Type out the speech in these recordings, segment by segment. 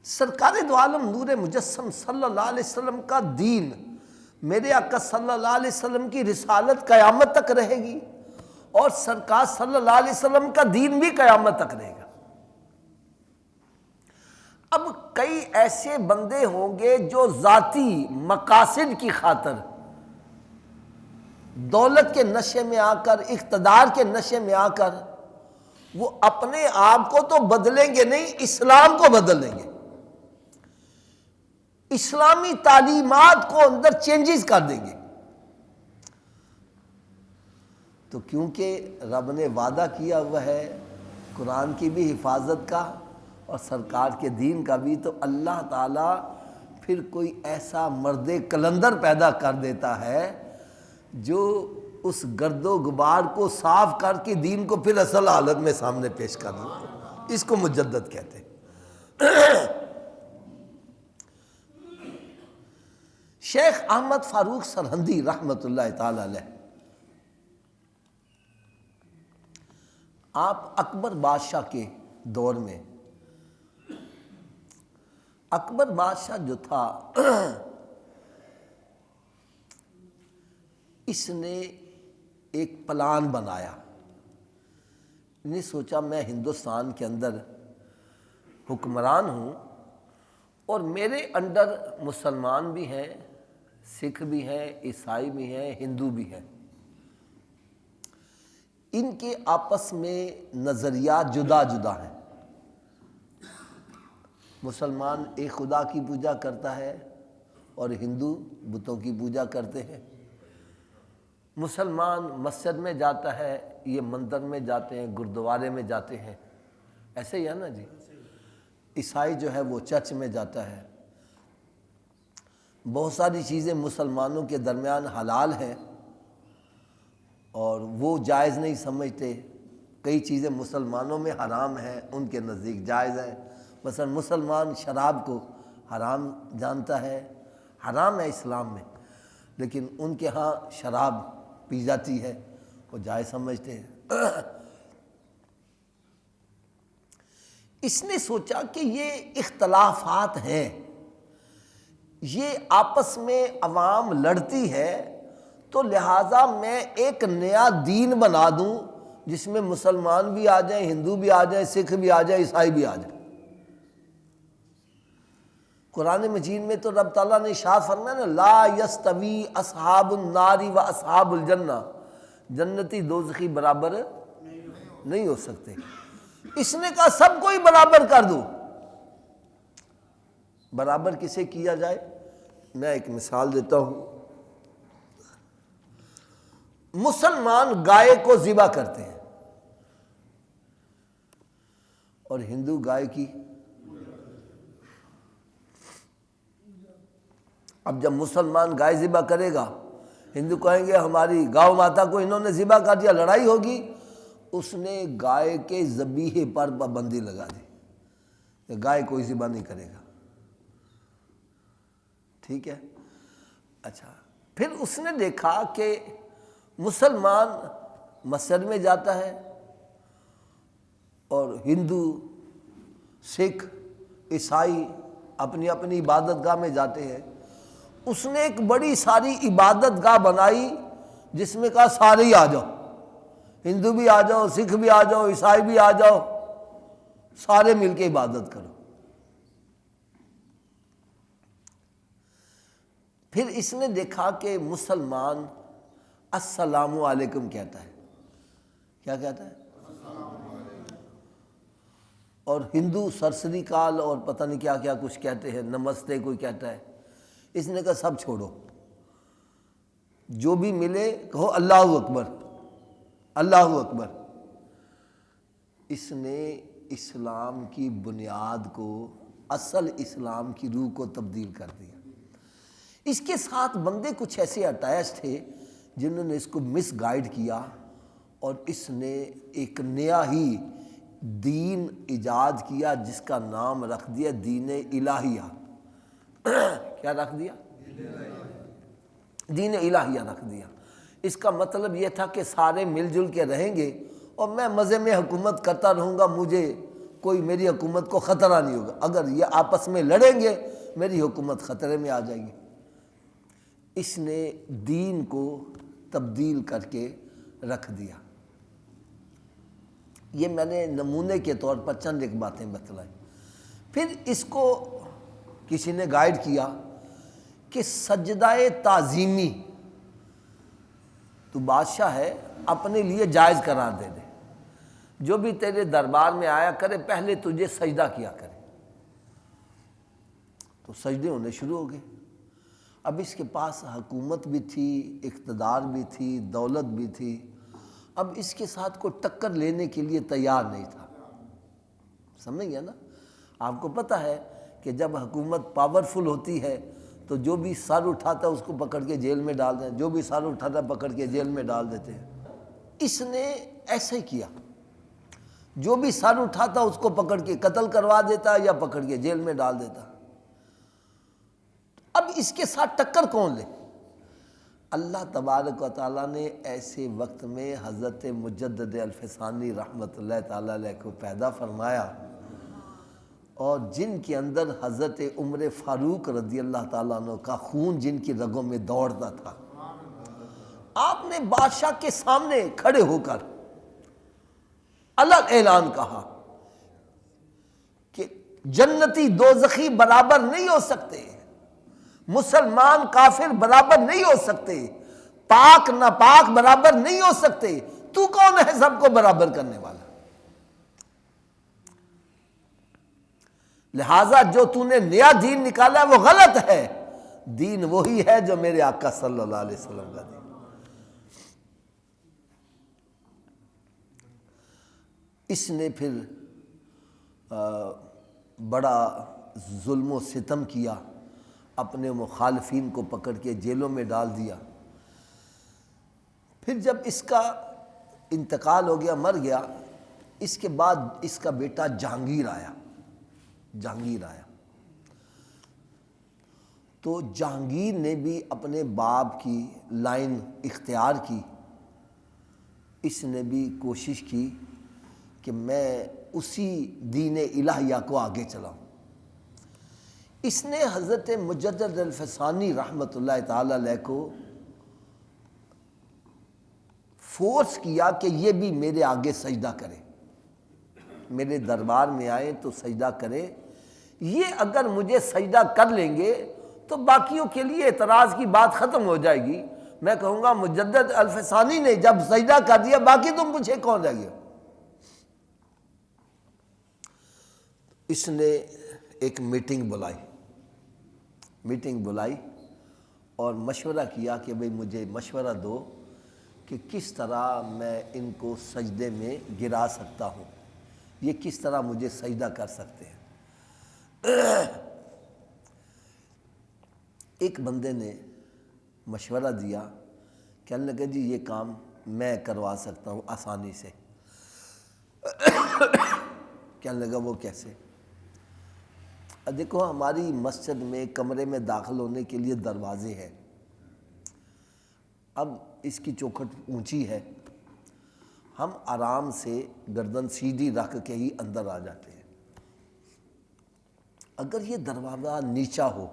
سرکار دو عالم نور مجسم صلی اللہ علیہ وسلم کا دین، میرے آقا صلی اللہ علیہ وسلم کی رسالت قیامت تک رہے گی، اور سرکار صلی اللہ علیہ وسلم کا دین بھی قیامت تک رہے گا۔ اب کئی ایسے بندے ہوں گے جو ذاتی مقاصد کی خاطر دولت کے نشے میں آ کر، اقتدار کے نشے میں آ کر وہ اپنے آپ کو تو بدلیں گے نہیں، اسلام کو بدل لیں گے، اسلامی تعلیمات کو اندر چینجز کر دیں گے۔ تو کیونکہ رب نے وعدہ کیا ہوا ہے قرآن کی بھی حفاظت کا اور سرکار کے دین کا بھی، تو اللہ تعالیٰ پھر کوئی ایسا مرد کلندر پیدا کر دیتا ہے جو اس گرد و غبار کو صاف کر کے دین کو پھر اصل حالت میں سامنے پیش کر دے۔ اس کو مجدد کہتے ہیں۔ شیخ احمد فاروق سرہندی رحمۃ اللہ تعالی علیہ، آپ اکبر بادشاہ کے دور میں، اکبر بادشاہ جو تھا اس نے ایک پلان بنایا، نے سوچا میں ہندوستان کے اندر حکمران ہوں اور میرے انڈر مسلمان بھی ہیں، سکھ بھی ہیں، عیسائی بھی ہیں، ہندو بھی ہیں، ان کے آپس میں نظریات جدا جدا ہیں۔ مسلمان ایک خدا کی پوجا کرتا ہے اور ہندو بتوں کی پوجا کرتے ہیں۔ مسلمان مسجد میں جاتا ہے، یہ مندر میں جاتے ہیں، گردوارے میں جاتے ہیں، ایسے ہی ہے نا جی۔ عیسائی جو ہے وہ چرچ میں جاتا ہے۔ بہت ساری چیزیں مسلمانوں کے درمیان حلال ہیں اور وہ جائز نہیں سمجھتے، کئی چیزیں مسلمانوں میں حرام ہیں، ان کے نزدیک جائز ہیں۔ مثلا مسلمان شراب کو حرام جانتا ہے، حرام ہے اسلام میں، لیکن ان کے ہاں شراب پی جاتی ہے، وہ جائز سمجھتے ہیں۔ اس نے سوچا کہ یہ اختلافات ہیں، یہ آپس میں عوام لڑتی ہے، تو لہٰذا میں ایک نیا دین بنا دوں جس میں مسلمان بھی آ جائیں، ہندو بھی آ جائیں، سکھ بھی آ جائیں، عیسائی بھی آ جائیں۔ قرآن مجید میں تو رب تعالیٰ نے ارشاد فرمایا نا، لا یستوی اصحاب النار و اصحاب الجنہ، جنتی دوزخی برابر نہیں ہو سکتے۔ اس نے کہا سب کو ہی برابر کر دو۔ برابر کسے کیا جائے؟ میں ایک مثال دیتا ہوں۔ مسلمان گائے کو ذبح کرتے ہیں اور ہندو گائے کی۔ اب جب مسلمان گائے ذبح کرے گا، ہندو کہیں گے ہماری گاؤ ماتا کو انہوں نے ذبح کر دیا، لڑائی ہوگی۔ اس نے گائے کے ذبیحے پر پابندی لگا دی کہ گائے کوئی ذبح نہیں کرے گا، ٹھیک ہے۔ اچھا، پھر اس نے دیکھا کہ مسلمان مسجد میں جاتا ہے اور ہندو، سکھ، عیسائی اپنی اپنی عبادت گاہ میں جاتے ہیں۔ اس نے ایک بڑی ساری عبادت گاہ بنائی جس میں کہا سارے ہی آ جاؤ، ہندو بھی آ جاؤ، سکھ بھی آ جاؤ، عیسائی بھی آ جاؤ، سارے مل کے عبادت کرو۔ پھر اس نے دیکھا کہ مسلمان السلام علیکم کہتا ہے، کیا کہتا ہے؟ اور ہندو سرسری کال اور پتہ نہیں کیا کیا کچھ کہتے ہیں، نمستے کوئی کہتا ہے۔ اس نے کہا سب چھوڑو، جو بھی ملے کہو اللہ اکبر، اللہ اکبر۔ اس نے اسلام کی بنیاد کو، اصل اسلام کی روح کو تبدیل کر دیا۔ اس کے ساتھ بندے کچھ ایسے اٹیچ تھے جنہوں نے اس کو مس گائیڈ کیا، اور اس نے ایک نیا ہی دین ایجاد کیا جس کا نام رکھ دیا دین الہیہ۔ کیا رکھ دیا؟ دین الہیہ رکھ دیا۔ اس کا مطلب یہ تھا کہ سارے مل جل کے رہیں گے اور میں مزے میں حکومت کرتا رہوں گا، مجھے کوئی میری حکومت کو خطرہ نہیں ہوگا. اگر یہ آپس میں لڑیں گے میری حکومت خطرے میں آ جائے گی. اس نے دین کو تبدیل کر کے رکھ دیا. یہ میں نے نمونے کے طور پر چند ایک باتیں بتلائیں. پھر اس کو کسی نے گائیڈ کیا کہ سجدہ تعظیمی تو بادشاہ ہے اپنے لیے جائز قرار دے دے. جو بھی تیرے دربار میں آیا کرے پہلے تجھے سجدہ کیا کرے. تو سجدے ہونے شروع ہو گئے. اب اس کے پاس حکومت بھی تھی، اقتدار بھی تھی، دولت بھی تھی. اب اس کے ساتھ کوئی ٹکر لینے کے لیے تیار نہیں تھا. سمجھ گیا نا؟ آپ کو پتہ ہے کہ جب حکومت پاورفل ہوتی ہے تو جو بھی سر اٹھاتا ہے اس کو پکڑ کے جیل میں ڈال دیں، جو بھی سر اٹھاتا ہے پکڑ کے جیل میں ڈال دیتے ہیں. اس نے ایسے ہی کیا. جو بھی سر اٹھاتا اس کو پکڑ کے قتل کروا دیتا یا پکڑ کے جیل میں ڈال دیتا. اب اس کے ساتھ ٹکر کون لے؟ اللہ تبارک و تعالیٰ نے ایسے وقت میں حضرت مجدد الفسانی رحمۃ اللہ تعالیٰ علیہ کو پیدا فرمایا، اور جن کے اندر حضرت عمر فاروق رضی اللہ تعالیٰ عنہ کا خون جن کی رگوں میں دوڑتا تھا. آپ نے بادشاہ کے سامنے کھڑے ہو کر الگ اعلان کہا کہ جنتی دوزخی برابر نہیں ہو سکتے، مسلمان کافر برابر نہیں ہو سکتے، پاک ناپاک برابر نہیں ہو سکتے. تو کون ہے سب کو برابر کرنے والا؟ لہٰذا جو تو نے نیا دین نکالا ہے وہ غلط ہے. دین وہی ہے جو میرے آقا صلی اللہ علیہ وسلم کا دین. اس نے پھر بڑا ظلم و ستم کیا، اپنے مخالفین کو پکڑ کے جیلوں میں ڈال دیا. پھر جب اس کا انتقال ہو گیا، مر گیا، اس کے بعد اس کا بیٹا جہانگیر آیا. تو جہانگیر نے بھی اپنے باپ کی لائن اختیار کی. اس نے بھی کوشش کی کہ میں اسی دین الہیہ کو آگے چلاؤں. اس نے حضرت مجدد الفسانی رحمۃ اللہ تعالی علیہ کو فورس کیا کہ یہ بھی میرے آگے سجدہ کرے، میرے دربار میں آئے تو سجدہ کرے. یہ اگر مجھے سجدہ کر لیں گے تو باقیوں کے لیے اعتراض کی بات ختم ہو جائے گی. میں کہوں گا مجدد الفسانی نے جب سجدہ کر دیا باقی تم پوچھے کون رہ گیا. اس نے ایک میٹنگ بلائی اور مشورہ کیا کہ بھئی مجھے مشورہ دو کہ کس طرح میں ان کو سجدے میں گرا سکتا ہوں، یہ کس طرح مجھے سجدہ کر سکتے ہیں. ایک بندے نے مشورہ دیا، کہنے لگا جی یہ کام میں کروا سکتا ہوں آسانی سے. کہنے لگا وہ کیسے؟ دیکھو ہماری مسجد میں کمرے میں داخل ہونے کے لیے دروازے ہیں. اب اس کی چوکھٹ اونچی ہے، ہم آرام سے گردن سیدھی رکھ کے ہی اندر آ جاتے ہیں. اگر یہ دروازہ نیچا ہو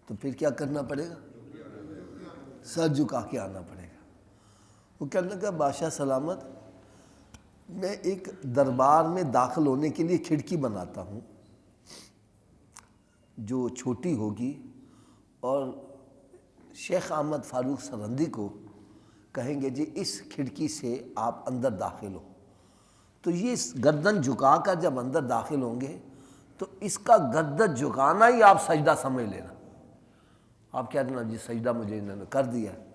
تو پھر کیا کرنا پڑے گا؟ سر جھکا کے آنا پڑے گا. وہ کہنے لگا بادشاہ سلامت، میں ایک دربار میں داخل ہونے کے لیے کھڑکی بناتا ہوں جو چھوٹی ہوگی، اور شیخ احمد فاروق سرہندی کو کہیں گے جی اس کھڑکی سے آپ اندر داخل ہو. تو یہ گردن جھکا کر جب اندر داخل ہوں گے تو اس کا گردن جھکانا ہی آپ سجدہ سمجھ لینا. آپ کہہ دینا جی سجدہ مجھے انہوں نے کر دیا ہے.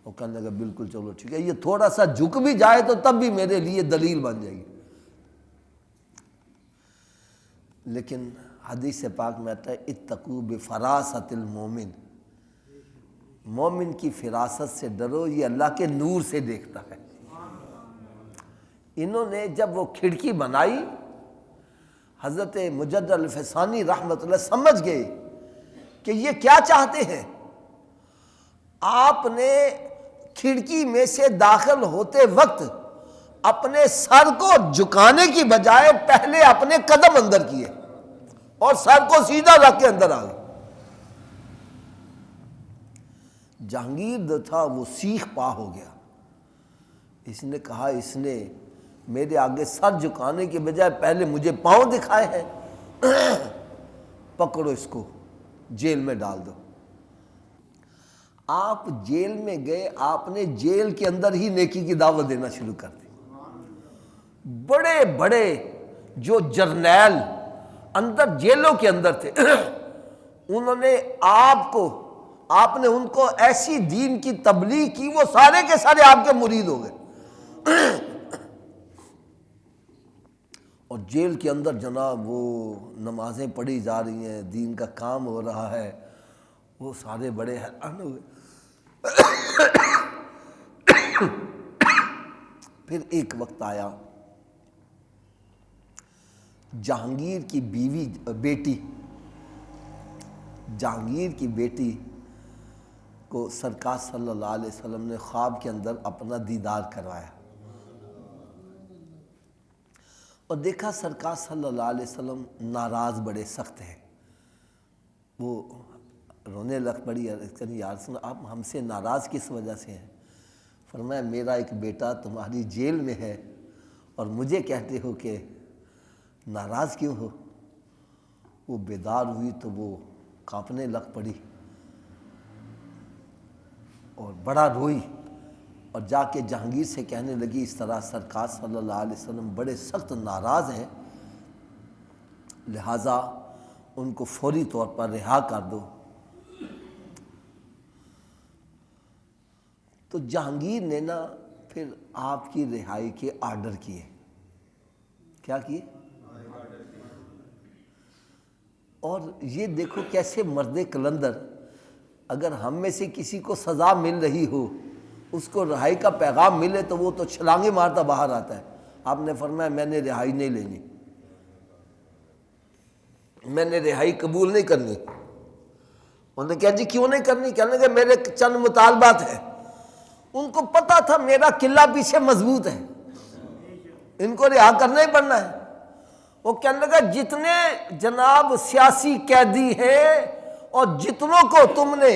وہ کہنے لگا بالکل چلو ٹھیک ہے، یہ تھوڑا سا جھک بھی جائے تو تب بھی میرے لیے دلیل بن جائے گی. لیکن حدیث پاک میں آتا ہے اتقوا بفراست المومن، مومن کی فراست سے ڈرو، یہ اللہ کے نور سے دیکھتا ہے. انہوں نے جب وہ کھڑکی بنائی، حضرت مجدد الفسانی رحمۃ اللہ سمجھ گئے کہ یہ کیا چاہتے ہیں. آپ نے کھڑکی میں سے داخل ہوتے وقت اپنے سر کو جھکانے کی بجائے پہلے اپنے قدم اندر کیے اور سر کو سیدھا رکھ کے اندر آ گئے۔ جہانگیر جو تھا وہ سیخ پا ہو گیا، اس نے کہا اس نے میرے آگے سر جھکانے کے بجائے پہلے مجھے پاؤں دکھائے ہیں، پکڑو اس کو جیل میں ڈال دو۔ آپ جیل میں گئے، آپ نے جیل کے اندر ہی نیکی کی دعوت دینا شروع کر دی۔ بڑے بڑے جو جرنیل اندر جیلوں کے اندر تھے، انہوں نے آپ نے ان کو ایسی دین کی تبلیغ کی، وہ سارے کے سارے آپ کے مرید ہو گئے۔ اور جیل کے اندر جناب وہ نمازیں پڑھی جا رہی ہیں، دین کا کام ہو رہا ہے، وہ سارے بڑے حیران ہو گئے۔ پھر ایک وقت آیا، جہانگیر کی بیٹی کو سرکار صلی اللہ علیہ وسلم نے خواب کے اندر اپنا دیدار کروایا اور دیکھا سرکار صلی اللہ علیہ وسلم ناراض بڑے سخت ہیں۔ وہ رونے لگ پڑی، یا رسول اللہ آپ ہم سے ناراض کس وجہ سے ہیں؟ فرمایا میرا ایک بیٹا تمہاری جیل میں ہے اور مجھے کہتے ہو کہ ناراض کیوں ہو؟ وہ بیدار ہوئی تو وہ کانپنے لگ پڑی اور بڑا روئی، اور جا کے جہانگیر سے کہنے لگی اس طرح سرکار صلی اللہ علیہ وسلم بڑے سخت ناراض ہیں، لہٰذا ان کو فوری طور پر رہا کر دو۔ تو جہانگیر نے نا پھر آپ کی رہائی کے آرڈر کیے۔ کیا کیے؟ اور یہ دیکھو کیسے مرد کلندر، اگر ہم میں سے کسی کو سزا مل رہی ہو، اس کو رہائی کا پیغام ملے تو وہ تو چھلانگیں مارتا باہر آتا ہے۔ آپ نے فرمایا میں نے رہائی نہیں لینی، میں نے رہائی قبول نہیں کرنی۔ انہوں نے کہا جی کیوں نہیں کرنی؟ کہنے لگے میرے چند مطالبات ہیں۔ ان کو پتا تھا میرا قلعہ پیچھے مضبوط ہے، ان کو رہا کرنا ہی پڑنا ہے۔ وہ کہنے لگا جتنے جناب سیاسی قیدی ہیں اور جتنوں کو تم نے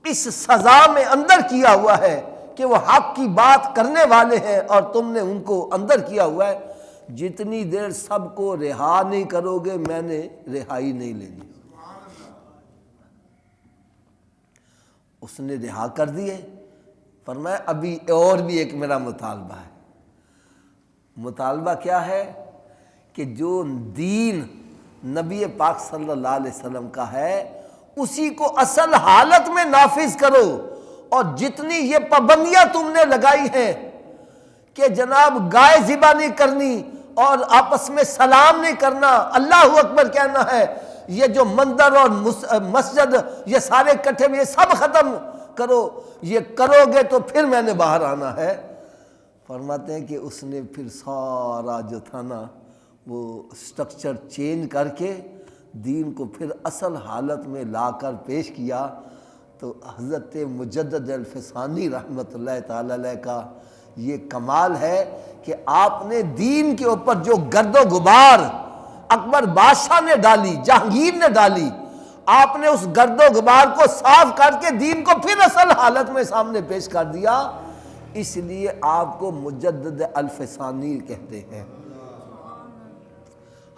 اس سزا میں اندر کیا ہوا ہے کہ وہ حق کی بات کرنے والے ہیں اور تم نے ان کو اندر کیا ہوا ہے، جتنی دیر سب کو رہا نہیں کرو گے میں نے رہائی نہیں لینی۔ اس نے رہا کر دیے۔ فرمایا ابھی اور بھی ایک میرا مطالبہ ہے۔ مطالبہ کیا ہے؟ کہ جو دین نبی پاک صلی اللہ علیہ وسلم کا ہے اسی کو اصل حالت میں نافذ کرو، اور جتنی یہ پابندیاں تم نے لگائی ہیں کہ جناب گائے ذبح نہیں کرنی اور آپس میں سلام نہیں کرنا، اللہ اکبر کہنا ہے، یہ جو مندر اور مسجد یہ سارے کٹھے ہوئے سب ختم کرو، یہ کرو گے تو پھر میں نے باہر آنا ہے۔ فرماتے ہیں کہ اس نے پھر سارا جو تھا نا وہ سٹرکچر چینج کر کے دین کو پھر اصل حالت میں لا کر پیش کیا۔ تو حضرت مجدد الفسانی رحمۃ اللہ تعالی علیہ کا یہ کمال ہے کہ آپ نے دین کے اوپر جو گرد و غبار اکبر بادشاہ نے ڈالی، جہانگیر نے ڈالی، آپ نے اس گرد و غبار کو صاف کر کے دین کو پھر اصل حالت میں سامنے پیش کر دیا۔ اس لیے آپ کو مجدد الفسانی کہتے ہیں۔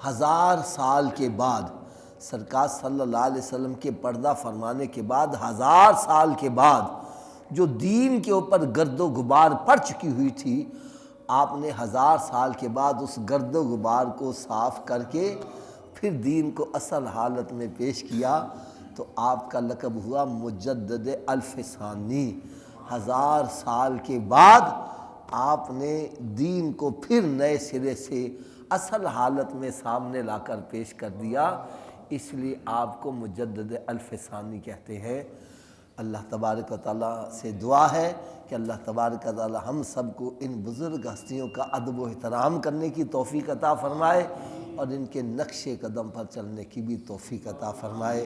1000 سال کے بعد سرکار صلی اللہ علیہ وسلم کے پردہ فرمانے کے بعد 1000 سال کے بعد جو دین کے اوپر گرد و غبار پڑ چکی ہوئی تھی، آپ نے 1000 سال کے بعد اس گرد و غبار کو صاف کر کے پھر دین کو اصل حالت میں پیش کیا، تو آپ کا لقب ہوا مجدد الفسانی۔ 1000 سال کے بعد آپ نے دین کو پھر نئے سرے سے اصل حالت میں سامنے لا کر پیش کر دیا، اس لیے آپ کو مجدد الفسانی کہتے ہیں۔ اللہ تبارک و تعالیٰ سے دعا ہے کہ اللہ تبارک و تعالیٰ ہم سب کو ان بزرگ ہستیوں کا ادب و احترام کرنے کی توفیق عطا فرمائے اور ان کے نقش قدم پر چلنے کی بھی توفیق عطا فرمائے۔